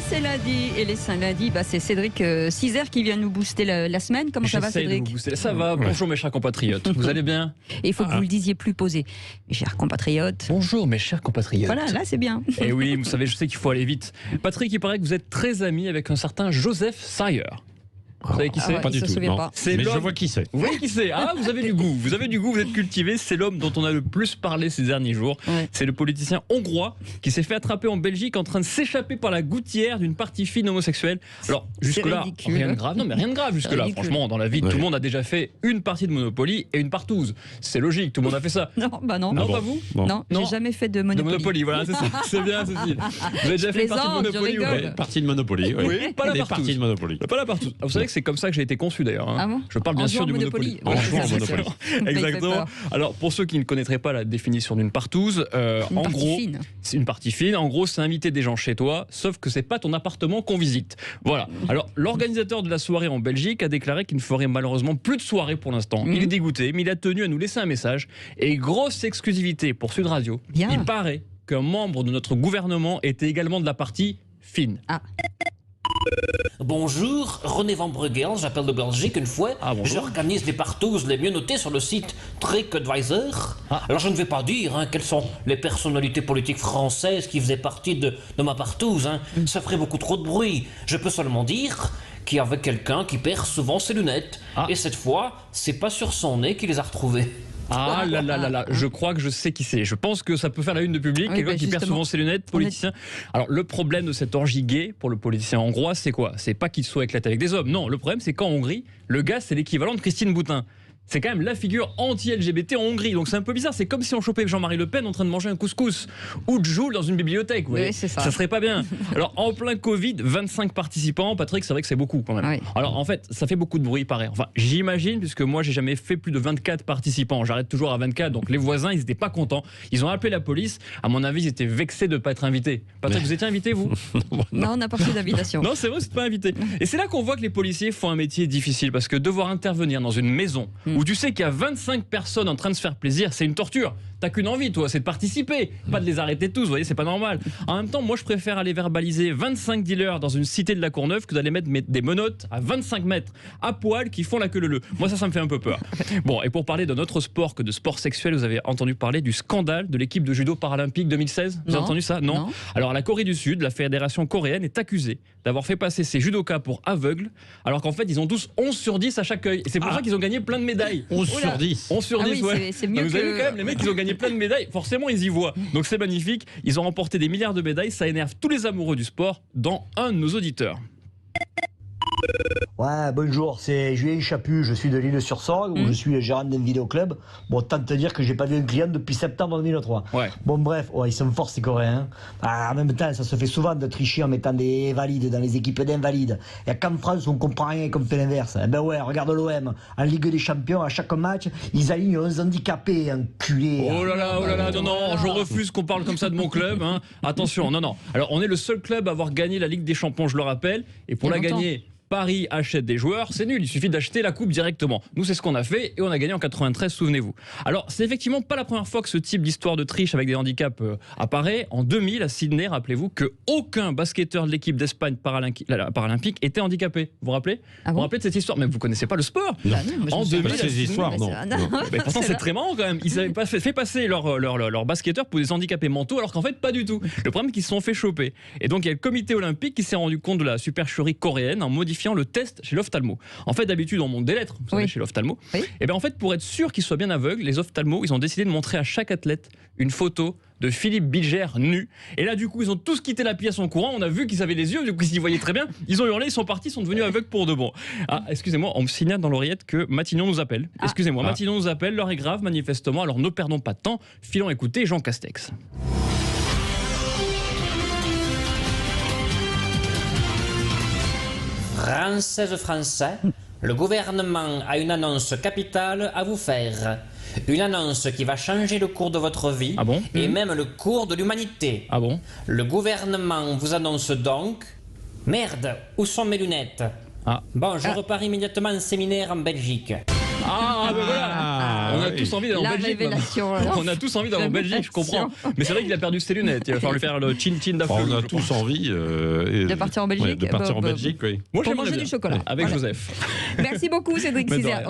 c'est lundi et les saints lundis, c'est Cédric Cizer qui vient nous booster la semaine. Comment ça va, Cédric? Ça va, bonjour mes chers compatriotes, vous allez bien? Et il faut que vous le disiez plus posé. Mes chers compatriotes. Bonjour mes chers compatriotes. Voilà, là c'est bien. Et oui, vous savez, je sais qu'il faut aller vite. Patrick, il paraît que vous êtes très ami avec un certain Joseph Sayer. Vous savez qui c'est? Ouais, Pas du tout, non. C'est Mais l'homme... je vois qui c'est. Vous voyez qui c'est? Ah, vous avez du goût, vous êtes cultivé. C'est l'homme dont on a le plus parlé ces derniers jours. Ouais. C'est le politicien hongrois qui s'est fait attraper en Belgique en train de s'échapper par la gouttière d'une partie fine homosexuelle. Alors, jusque-là, ridicule. rien de grave. Non, mais rien de grave jusque-là. Ridicule. Franchement, dans la vie, Ouais. tout le monde a déjà fait une partie de Monopoly et une partouze. C'est logique, tout le monde a fait ça. Non, non. Non, bon pas vous? Non, Non. j'ai jamais fait de De Monopoly. Monopoly, voilà, c'est ça. C'est bien, Cécile. Vous avez déjà fait une partie de plaisante, je Monopoly ou pas? rigole. Partie de Monopoly, oui. Oui, pas la Des partouze. parties de Monopoly. Pas la partouze. Vous savez que c'est comme ça que j'ai été conçu d'ailleurs. Hein. Ah bon? Je parle bien En sûr jouant du au Monopoly. Monopoly. En jouant au Monopoly. Exactement. Alors pour ceux qui ne connaîtraient pas la définition d'une partouze, Une en partie gros, fine. c'est une partie fine. En gros, c'est inviter des gens chez toi, sauf que c'est pas ton appartement qu'on visite. Voilà. Alors l'organisateur de la soirée en Belgique a déclaré qu'il ne ferait malheureusement plus de soirée pour l'instant. Il est dégoûté, mais il a tenu à nous laisser un message. Et grosse exclusivité pour Sud Radio. Bien. Il paraît qu'un membre de notre gouvernement était également de la partie fine. Ah, Bonjour, René Van Breugel, j'appelle de Belgique une fois. Ah, bonjour. J'organise les partouzes les mieux notées sur le site TrickAdvisor. Ah. Alors je ne vais pas dire quelles sont les personnalités politiques françaises qui faisaient partie de ma partouze. Ça ferait beaucoup trop de bruit. Je peux seulement dire qu'il y avait quelqu'un qui perd souvent ses lunettes. Ah. Et cette fois, c'est pas sur son nez qu'il les a retrouvées. Ah là là là là, je crois que je sais qui c'est. Je pense que ça peut faire la une de Public. Oui, Quelqu'un qui perd justement. souvent ses lunettes, politicien. Alors le problème de cette orgie gay pour le politicien hongrois, c'est quoi? C'est pas qu'il soit éclaté avec des hommes. Non, le problème c'est qu'en Hongrie, le gars c'est l'équivalent de Christine Boutin. C'est quand même la figure anti-LGBT en Hongrie. Donc c'est un peu bizarre. C'est comme si on chopait Jean-Marie Le Pen en train de manger un couscous ou de Joule dans une bibliothèque. Vous voyez. Oui, c'est ça. Serait pas bien. Alors en plein Covid, 25 participants. Patrick, c'est vrai que c'est beaucoup quand même. Oui. Alors en fait, ça fait beaucoup de bruit, il paraît. Enfin, j'imagine, puisque moi j'ai jamais fait plus de 24 participants. J'arrête toujours à 24. Donc les voisins, ils étaient pas contents. Ils ont appelé la police. À mon avis, ils étaient vexés de pas être invités. Patrick, vous étiez invité, vous? non, on n'a pas reçu d'invitation. Non, c'est vrai, c'est pas invité. Et c'est là qu'on voit que les policiers font un métier difficile parce que devoir intervenir dans une maison où tu sais qu'il y a 25 personnes en train de se faire plaisir, c'est une torture. T'as qu'une envie, toi, c'est de participer, pas de les arrêter tous, vous voyez, c'est pas normal. En même temps, moi, je préfère aller verbaliser 25 dealers dans une cité de la Courneuve que d'aller mettre des menottes à 25 mètres, à poil, qui font la queue leu. Moi, ça me fait un peu peur. Bon, et pour parler d'un autre sport que de sport sexuel, vous avez entendu parler du scandale de l'équipe de judo paralympique 2016? Vous avez Non. entendu ça? Non. Alors, la Corée du Sud, la fédération coréenne, est accusée d'avoir fait passer ses judokas pour aveugles, alors qu'en fait, ils ont tous 11 sur 10 à chaque œil. Et c'est pour ça qu'ils ont gagné plein de médailles. 11 Oula. sur 10. 11 sur Ah 10, oui, ouais. c'est mieux Donc, vous avez que- vu quand même, les mecs, ils ont gagné plein de médailles. Forcément, ils y voient. Donc c'est magnifique. Ils ont remporté des milliards de médailles. Ça énerve tous les amoureux du sport, dont un de nos auditeurs. Ouais, bonjour, c'est Julien Chaput, je suis de l'Île-sur-Sorgue, où je suis gérant d'un vidéoclub. Bon, tant te dire que j'ai pas vu un client depuis septembre 2003. Ouais. Bon, bref, ouais, ils sont forts ces Coréens. En même temps, ça se fait souvent de tricher en mettant des valides dans les équipes d'invalides. Et qu'en France, on comprend rien et qu'on fait l'inverse. Eh ben ouais, regarde l'OM, en Ligue des Champions, à chaque match, ils alignent 11 handicapés, enculés. Oh là là, non, non, je refuse qu'on parle comme ça de mon club. Hein. Attention, non. Alors, on est le seul club à avoir gagné la Ligue des Champions, je le rappelle. Et pour Il y a la longtemps. gagner, Paris achète des joueurs, c'est nul, il suffit d'acheter la coupe directement. Nous, c'est ce qu'on a fait et on a gagné en 93, souvenez-vous. Alors, c'est effectivement pas la première fois que ce type d'histoire de triche avec des handicaps apparaît. En 2000, à Sydney, rappelez-vous que aucun basketteur de l'équipe d'Espagne paralympique était handicapé. Vous vous rappelez? Ah Vous bon vous rappelez de cette histoire? Mais vous connaissez pas le sport? Bah non, moi, je En me souviens 2000, pas. ces histoires, Mais non. c'est- Non. Mais pourtant, c'est très marrant quand même. Ils avaient pas fait passer leurs basketteurs pour des handicapés mentaux, alors qu'en fait, pas du tout. Le problème, c'est qu'ils se sont fait choper. Et donc, il y a le comité olympique qui s'est rendu compte de la supercherie coréenne en modifiant le test chez l'ophtalmo. En fait, d'habitude, on monte des lettres, vous savez, Oui. chez l'ophtalmo. Oui. Et bien, en fait, pour être sûr qu'ils soient bien aveugles, les ophtalmos, ils ont décidé de montrer à chaque athlète une photo de Philippe Bilger nu. Et là, du coup, ils ont tous quitté la pièce en courant. On a vu qu'ils avaient les yeux, du coup, ils y voyaient très bien. Ils ont hurlé, ils sont partis, ils sont devenus aveugles pour de bon. Ah, excusez-moi, on me signale dans l'oreillette que Matignon nous appelle. Excusez-moi, Ah. Matignon nous appelle, l'heure est grave, manifestement. Alors ne perdons pas de temps, filons écouter Jean Castex. Françaises, Français, le gouvernement a une annonce capitale à vous faire. Une annonce qui va changer le cours de votre vie Ah bon et même le cours de l'humanité. Ah bon? Le gouvernement vous annonce donc... Merde, où sont mes lunettes? Ah. Bon, je repars immédiatement en séminaire en Belgique. Ah, ben voilà. On a tous envie d'aller en La Belgique. révélation, maintenant. alors. On a tous envie d'aller en Belgique, je comprends. Mais c'est vrai qu'il a perdu ses lunettes. Il va falloir lui faire le chin-chin d'Afrique. On a tous envie De partir en Belgique. de partir en Belgique, oui. Moi, Pour j'aimerais manger bien. du chocolat. Avec Voilà. Joseph. Merci beaucoup, Cédric Mais de Cizer. rien.